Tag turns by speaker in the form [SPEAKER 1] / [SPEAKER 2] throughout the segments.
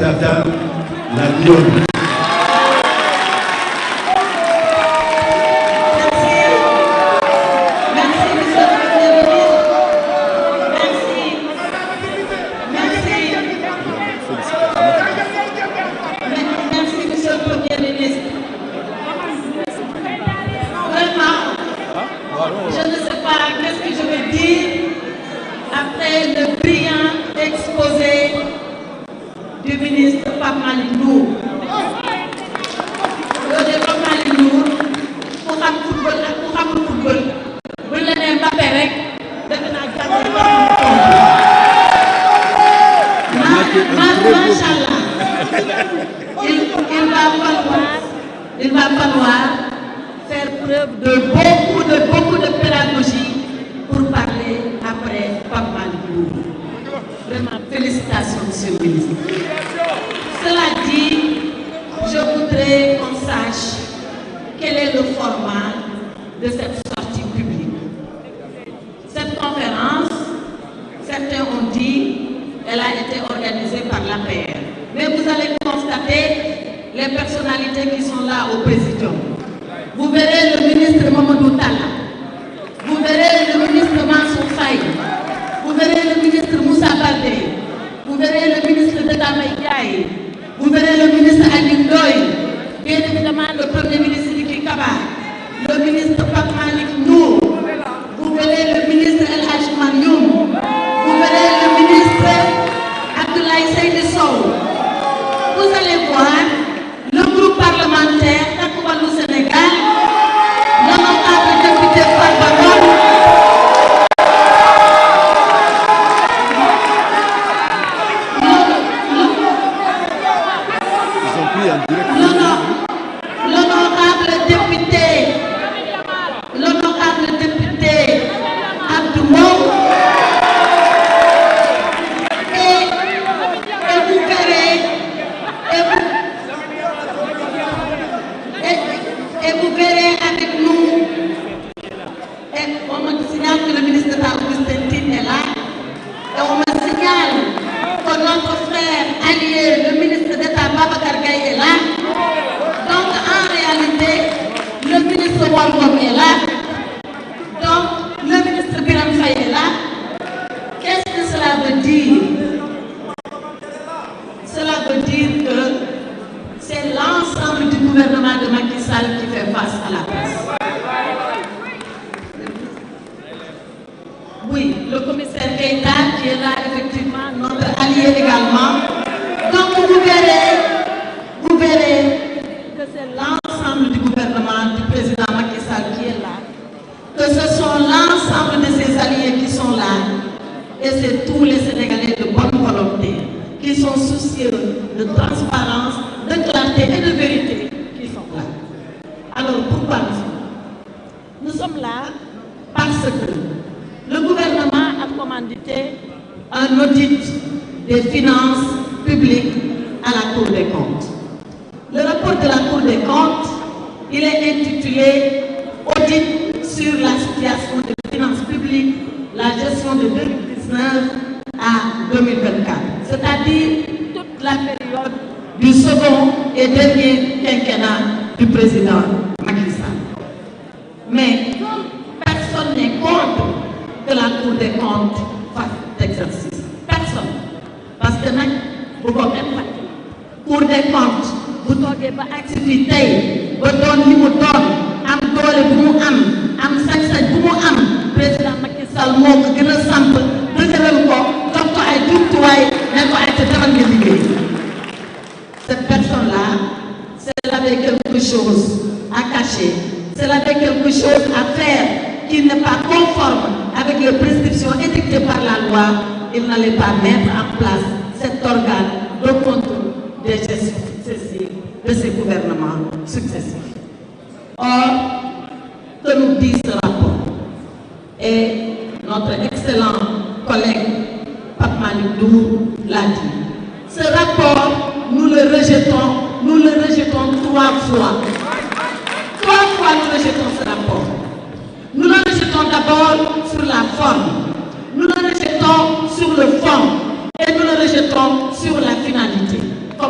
[SPEAKER 1] Tata la Lyon.
[SPEAKER 2] Je ne sais pas qu'est-ce que je vais dire après le brillant exposé du ministre Pape Malick Ndour. Le Pape Malick Ndour ku xam football ak ku xamul football buñ la nee Mbappé rek defe naa jàppale macha allah il va falloir faire preuve de beaucoup de pédagogie pour parler après Pape Malick Ndour. Vraiment, félicitations, monsieur le ministre. Cela dit, je voudrais qu'on sache quel est le format de cette sortie publique. Cette conférence, certains ont dit, elle a été organisée par l'APR. Mais vous allez constater les personnalités qui sont là au présidium. Vous verrez le ministre Mamadou Talla, vous verrez le ministre Mansour Faye, vous verrez le ministre Moussa Baldé, vous verrez le ministre Dame Ndiaye, vous verrez le ministre Alioune Ndoye, bien évidemment le premier ministre Sidiki Kaba, le ministre Pape Malick Ndour, vous verrez le ministre El Hadji Manioum, vous verrez le ministre Abdoulaye Seydou Sow. Vous allez voir le groupe parlementaire Takku Wallu Sénégal, l'honorable député Farba Ngom, l'honorable député Abdou Mbow, et vous verrez avec nous, et on me signale que le ministre d'État Augustin Tine est là, et on me signale que notre frère allié, le ministre d'État Babacar Gaye est là. Donc en réalité, le ministre Wangom est là, donc le ministre Biram Faye est là. Qu'est-ce que cela veut dire? Cela veut dire que c'est l'ensemble du gouvernement de Macky Sall qui fait face à la presse. Oui, le commissaire Keïta qui est là, effectivement, notre allié également. Donc vous verrez que c'est l'ensemble du gouvernement du président Macky Sall qui est là, que ce sont l'ensemble de ses alliés qui sont là, et c'est tous les Sénégalais de bonne volonté qui sont soucieux de transparence, de clarté et de vérité qui sont là. Alors pourquoi nous sommes là? Parce que le gouvernement a commandité un audit des finances publiques à la Cour des comptes. Le rapport de la Cour des comptes, il est intitulé Audit sur la situation des finances publiques, la gestion de 2019 à 2024, c'est-à-dire toute la période du second et dernier quinquennat du président Macky Sall. Mais personne n'est contre que la Cour des comptes fasse cet exercice. Personne. Parce que vous pouvez Cour des comptes, vous n'avez pas activité, vous donnez li am doole bu mu am sañ-sañ bu mu am président Macky Sall moo ko gën a samp dëgëral ko jox ko ay jumtuwaay ne ko ay te demal nga liggéey. Cette personne-là, c'est avait quelque chose à cacher, c'est avait quelque chose à faire qui n'est pas conforme avec les prescriptions édictées par la loi. Il n'allait pas mettre en place cet organe de contrôle des gestions successives de ces gouvernements successifs. Or, que nous dit ce rapport? Et notre excellent collègue Pape Malick Ndour l'a dit. Ce rapport, nous le rejetons 3 fois. 3 fois nous rejetons ce rapport. Nous le rejetons d'abord sur la forme, nous le rejetons sur le fond et nous le rejetons sur la finalité.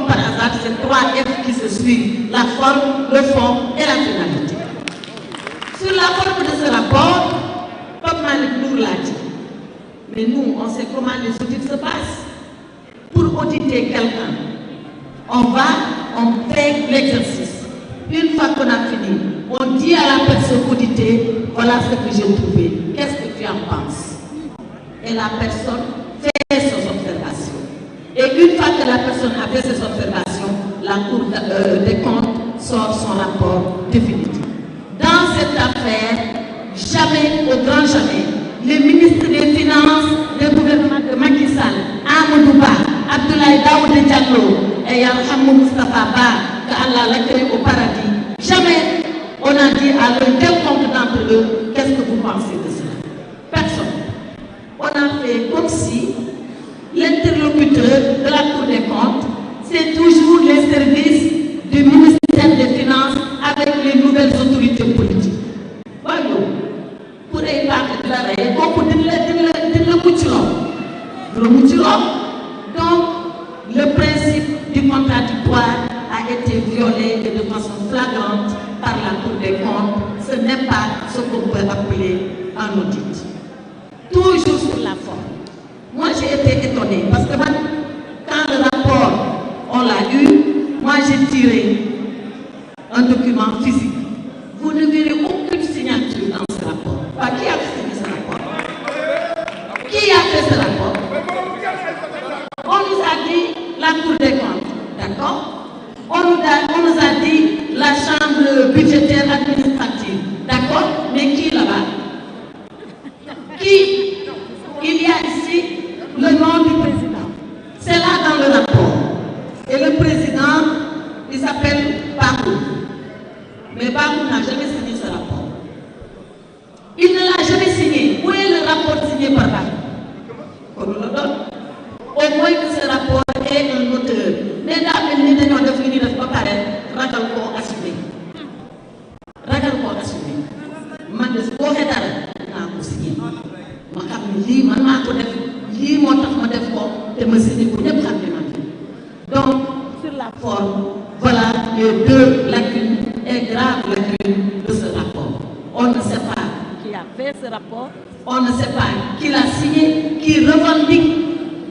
[SPEAKER 2] comme par hasard, c'est 3 F qui se suivent, la forme, le fond et la finalité. Sur la forme de ce rapport, comme Malik Nour l'a dit, mais nous, on sait comment les audits se passent. Pour auditer quelqu'un, on fait l'exercice. Une fois qu'on a fini, on dit à la personne auditée, voilà ce que j'ai trouvé, qu'est-ce que tu en penses? Et la personne fait ses observations. Et une fois que la personne a fait ses observations, la Cour des comptes sort son rapport définitif. Dans cette affaire, jamais, au grand jamais, les ministres des Finances du gouvernement de Macky Sall, Amadou Ba, Abdoulaye Daouda Diallo et Yalhamou Moustapha Ba, qu'Allah l'accueille au paradis, jamais on a dit à l'un quelconque d'entre eux, qu'est-ce que vous pensez de cela? Personne. On a fait comme si l'interlocuteur de la Cour des comptes, c'est toujours les services du ministère des Finances avec les nouvelles autorités politiques. Voilà. Pour y parler de la règle, beaucoup de donc, le principe du contradictoire a été violé et de façon flagrante par la Cour des comptes. Ce n'est pas ce qu'on peut appeler un audit. Toujours sur la forme. Moi, j'ai été étonnée parce que quand le rapport, on l'a eu, moi j'ai tiré un document physique. Vous ne verrez aucune signature dans ce rapport. Qui a signé ce rapport? Qui a fait ce rapport? On nous a dit la Cour des comptes, d'accord? On nous a dit la chambre budgétaire administrative, d'accord? Mais qui là-bas? Qui? Il y a ici le nom du président. C'est là dans le rapport. Et le président, il s'appelle Bakou. Mais Bakou n'a jamais signé ce rapport. Il ne l'a jamais signé. Où est le rapport signé par Bakou? On nous le donne. Au moins que ce rapport ait un auteur. Mais là, nous devons définir de pas paraître. Ragal ko assumé. Ragal ko assumé. Man de ko hédal na ko signé. Ma xam ni lii man maa ko def lii moo tax ma def ko te ma signé ko ñëpp xam ne man. Donc sur la forme, voilà les deux lacunes et graves lacunes de ce rapport. On ne sait pas qui a fait ce rapport, on ne sait pas qui l'a signé, qui revendique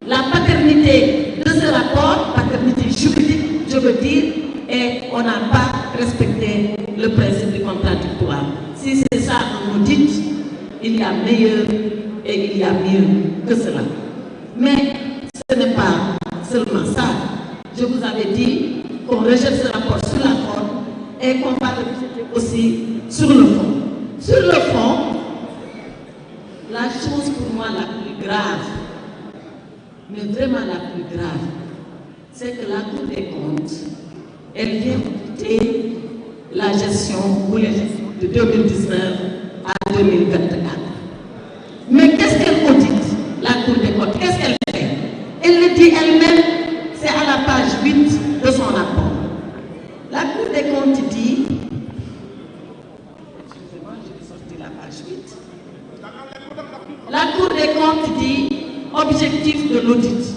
[SPEAKER 2] la paternité de ce rapport, paternité juridique, je veux dire, et on n'a pas respecté le principe du contradictoire. Si c'est ça qu'on nous dit, il y a meilleur et il y a mieux que cela. Mais ce n'est pas seulement ça. Je vous avais dit qu'on rejette ce rapport sur la forme et qu'on va le rejeter aussi sur le fond. Sur le fond, la chose pour moi la plus grave, mais vraiment la plus grave, c'est que la Cour des comptes, elle vient auditer la gestion ou les gestions de 2019 à 2024. Mais qu'est-ce qu'elle audite, la Cour des comptes? Qu'est-ce qu'elle fait? Elle le dit elle-même, c'est à la page 8 de son rapport. La Cour des comptes dit, excusez-moi, j'ai sorti la page 8. La Cour des comptes dit, objectif de l'audit.